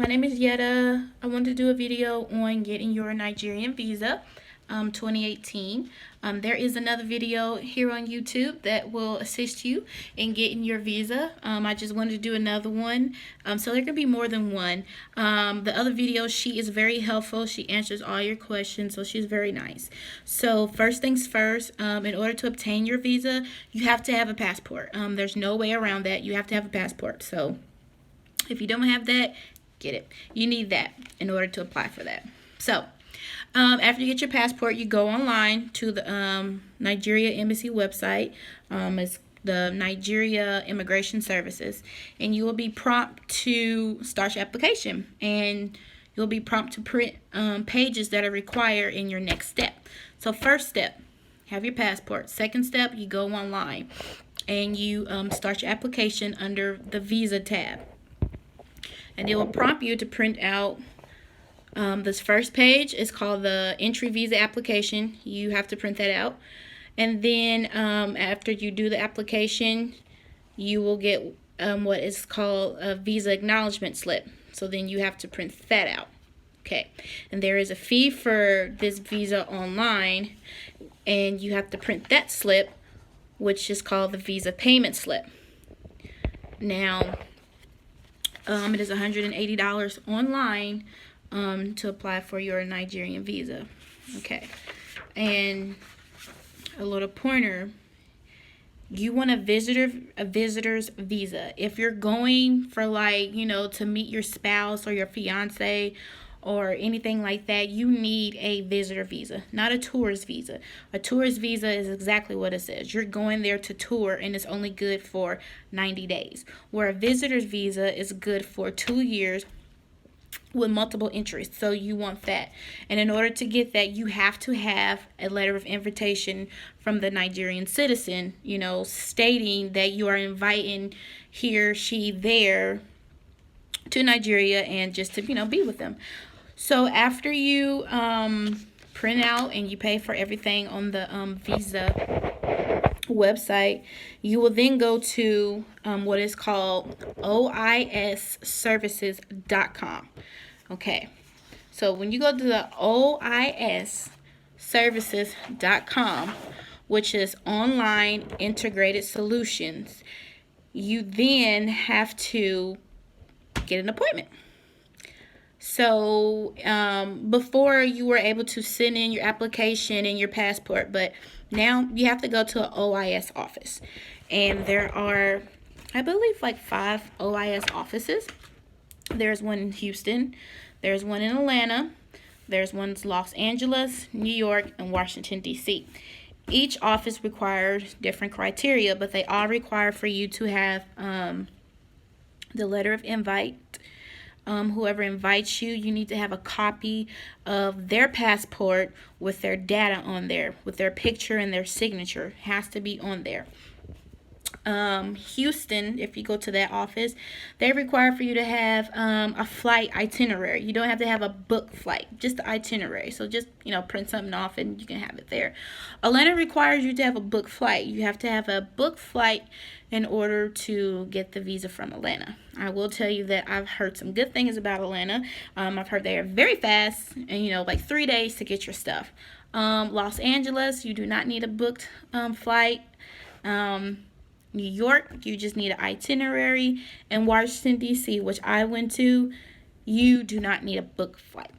name is Yetta. I wanted to do a video on getting your Nigerian visa 2018. There is another video here on YouTube that will assist you in getting your visa. I just wanted to do another one. So there could be more than one. The other video, she is very helpful. She answers all your questions, so she's very nice. So first things first, in order to obtain your visa, you have to have a passport. There's no way around that. You have to have a passport. So if you don't have that, get it. You need that in order to apply for that. So after you get your passport, you go online to the Nigeria Embassy website. It's the Nigeria Immigration Services, and you will be prompt to start your application, and you'll be prompt to print pages that are required in your next step. So first step, have your passport. Second step, you go online and you start your application under the Visa tab. And it will prompt you to print out this first page. Is called the entry visa application. You have to print that out. And then after you do the application, you will get what is called a visa acknowledgement slip. So then you have to print that out. Okay. And there is a fee for this visa online, and you have to print that slip, which is called the visa payment slip. Now, it is $180 online to apply for your Nigerian visa. Okay. And a little pointer, you want a visitor's visa. If you're going for, like, to meet your spouse or your fiance or anything like that, you need a visitor visa, not a tourist visa. A tourist visa is exactly what it says. You're going there to tour, and it's only good for 90 days. Where a visitor's visa is good for 2 years with multiple entries. So you want that. And in order to get that, you have to have a letter of invitation from the Nigerian citizen, stating that you are inviting he or she there to Nigeria and just to, be with them. So after you print out and you pay for everything on the Visa website, you will then go to what is called oisservices.com. Okay, so when you go to the oisservices.com, which is online integrated solutions, you then have to get an appointment. So before you were able to send in your application and your passport, but now you have to go to an OIS office. And there are, I believe, like 5 OIS offices. There's one in Houston, there's one in Atlanta, there's one in Los Angeles, New York, and Washington, D.C. Each office requires different criteria, but they all require for you to have the letter of invite. Whoever invites you, you need to have a copy of their passport with their data on there, with their picture and their signature. Has to be on there. Houston, if you go to that office, they require for you to have a flight itinerary. You don't have to have a book flight, just the itinerary. So just, print something off and you can have it there. Atlanta requires you to have a book flight. You have to have a book flight in order to get the visa from Atlanta. I will tell you that I've heard some good things about Atlanta. I've heard they are very fast and, like 3 days to get your stuff. Los Angeles, you do not need a booked flight. New York, you just need an itinerary. And Washington, D.C., which I went to, you do not need a book flight.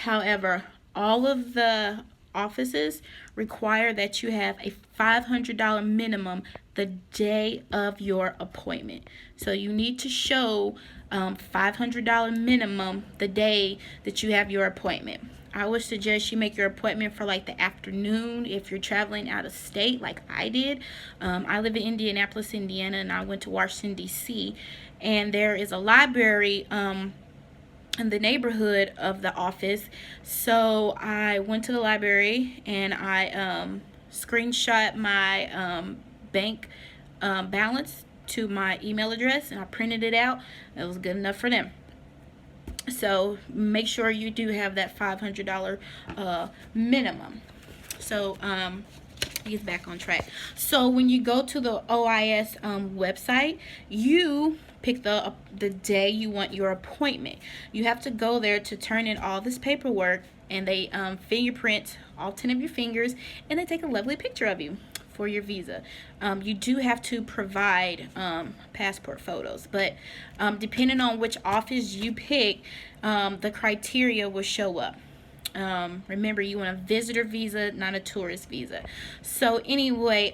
However, all of the offices require that you have a $500 minimum the day of your appointment. So you need to show $500 minimum the day that you have your appointment. I would suggest you make your appointment for like the afternoon if you're traveling out of state like I did. I live in Indianapolis, Indiana, and I went to Washington, D.C. And there is a library in the neighborhood of the office. So I went to the library and I screenshot my bank balance to my email address, and I printed it out. It was good enough for them. So make sure you do have that $500 minimum. So He's back on track. So when you go to the OIS website, you pick the day you want your appointment. You have to go there to turn in all this paperwork, and they fingerprint all 10 of your fingers, and they take a lovely picture of you for your visa. You do have to provide passport photos, but depending on which office you pick, the criteria will show up. Remember, you want a visitor visa, not a tourist visa. So anyway,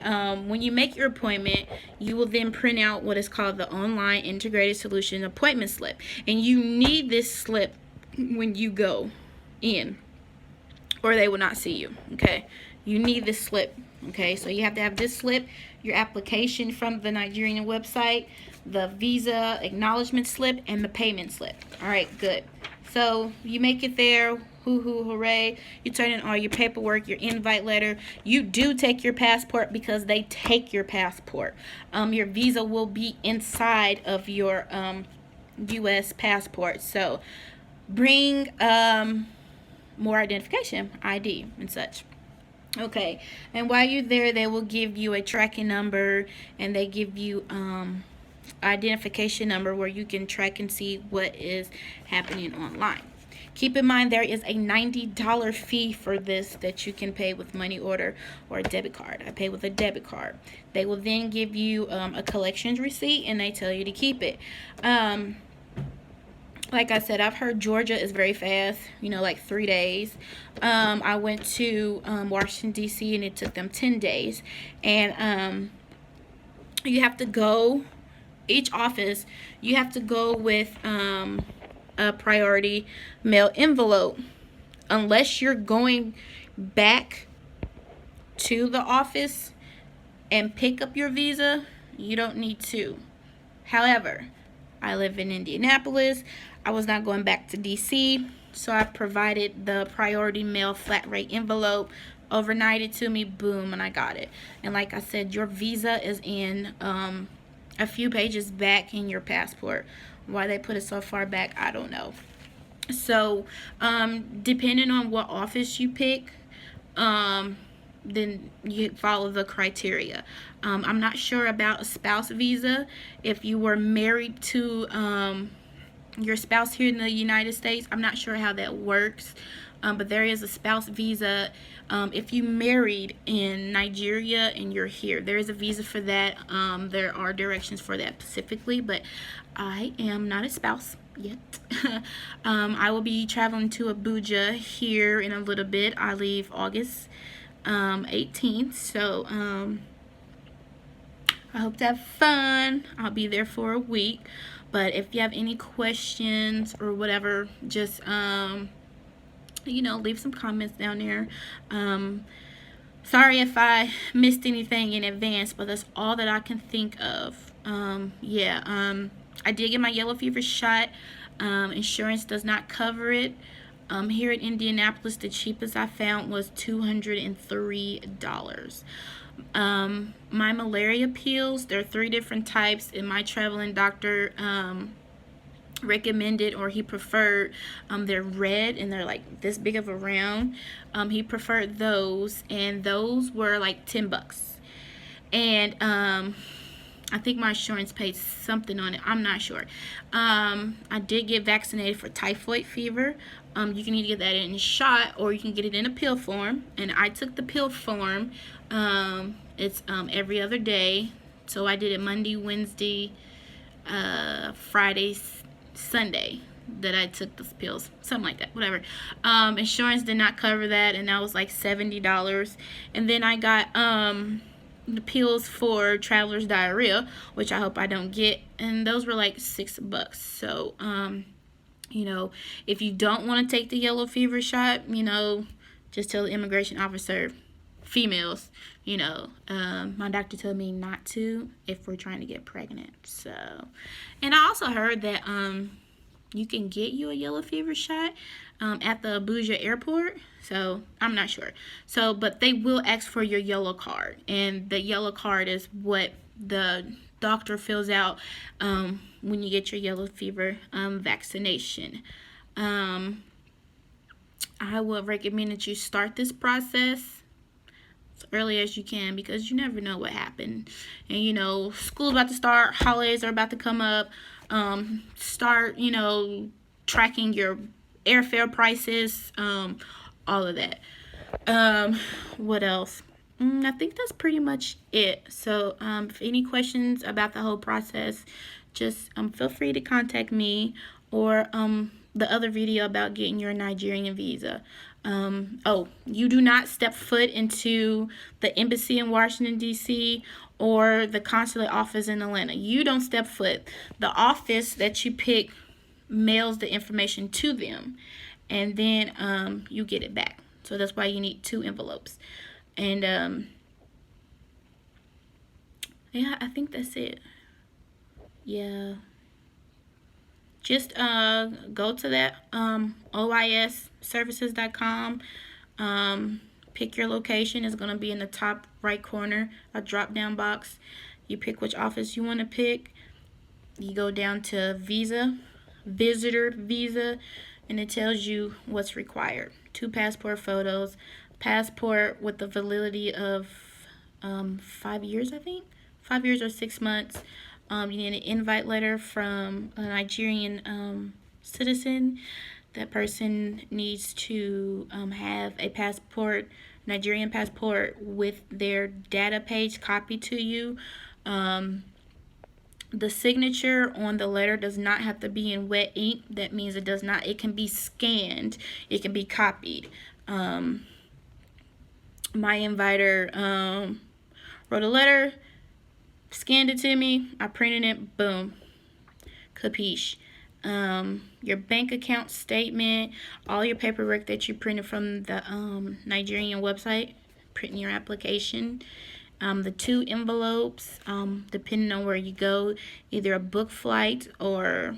when you make your appointment, you will then print out what is called the Online Integrated Solution Appointment Slip. And you need this slip when you go in, or they will not see you, okay? You need this slip, okay? So you have to have this slip, your application from the Nigerian website, the visa acknowledgement slip, and the payment slip. All right, good. So you make it there, hoo-hoo, hooray. You turn in all your paperwork, your invite letter. You do take your passport because they take your passport. Your visa will be inside of your U.S. passport. So bring more identification, ID, and such. Okay, and while you're there, they will give you a tracking number, and they give you identification number where you can track and see what is happening online. Keep in mind there is a $90 fee for this that you can pay with money order or a debit card. I pay with a debit card. They will then give you a collections receipt, and they tell you to keep it. Like I said, I've heard Georgia is very fast, you know, like 3 days. I went to Washington, D.C., and it took them 10 days. And you have to go, each office, you have to go with a priority mail envelope. Unless you're going back to the office and pick up your visa, you don't need to. However, I live in Indianapolis. I was not going back to DC, so I provided the priority mail flat rate envelope, overnighted to me, boom, and I got it. And like I said, your visa is in a few pages back in your passport. Why they put it so far back, I don't know. So depending on what office you pick, then you follow the criteria. I'm not sure about a spouse visa. If you were married to your spouse here in the United States, I'm not sure how that works, but there is a spouse visa. If you married in Nigeria and you're here, there is a visa for that. There are directions for that specifically, but I am not a spouse yet. I will be traveling to Abuja here in a little bit. I leave August 18th, so I hope to have fun. I'll be there for a week. But if you have any questions or whatever, just you know, leave some comments down there. Sorry if I missed anything in advance, but that's all that I can think of. I did get my yellow fever shot. Insurance does not cover it. Here in Indianapolis, the cheapest I found was $203. My malaria pills, there are 3 different types, and my traveling doctor recommended, or he preferred, they're red and they're like this big of a round. He preferred those, and those were like $10. And I think my insurance paid something on it. I'm not sure. I did get vaccinated for typhoid fever. You can either get that in a shot or you can get it in a pill form. And I took the pill form. It's every other day. So I did it Monday, Wednesday, Friday, Sunday that I took the pills. Something like that. Whatever. Insurance did not cover that, and that was like $70. And then I got the pills for traveler's diarrhea, which I hope I don't get, and those were like $6. So you know, if you don't want to take the yellow fever shot, you know, just tell the immigration officer, females, you know, my doctor told me not to if we're trying to get pregnant. So, and I also heard that you can get you a yellow fever shot at the Abuja airport. So I'm not sure. So, but they will ask for your yellow card, and the yellow card is what the doctor fills out when you get your yellow fever vaccination. I would recommend that you start this process as early as you can, because you never know what happened. And you know, school's about to start, holidays are about to come up. Start, you know, tracking your airfare prices, all of that. What else? I think that's pretty much it. So, if any questions about the whole process, just feel free to contact me, or the other video about getting your Nigerian visa. Oh, you do not step foot into the embassy in Washington, D.C., or the consulate office in Atlanta. You don't step foot. The office that you pick mails the information to them, and then you get it back. So that's why you need 2 envelopes. And yeah, I think that's it. Yeah. Just go to that oisservices.com. Pick your location. It's going to be in the top right corner, a drop down box. You pick which office you want to pick. You go down to visa, visitor visa, and it tells you what's required. 2 passport photos, passport with the validity of 5 years, I think. 5 years or 6 months. You need an invite letter from a Nigerian citizen. That person needs to have a passport, Nigerian passport, with their data page copied to you. The signature on the letter does not have to be in wet ink. That means it can be scanned. It can be copied. My inviter wrote a letter, scanned it to me, I printed it, boom, capiche. Your bank account statement, all your paperwork that you printed from the Nigerian website, printing your application. The 2 envelopes, depending on where you go, either a book flight or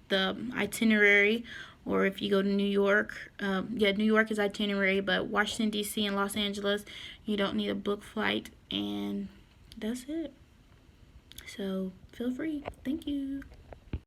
the itinerary, or if you go to New York, yeah, New York is itinerary, but Washington, D.C. and Los Angeles, you don't need a book flight, and that's it. So feel free. Thank you.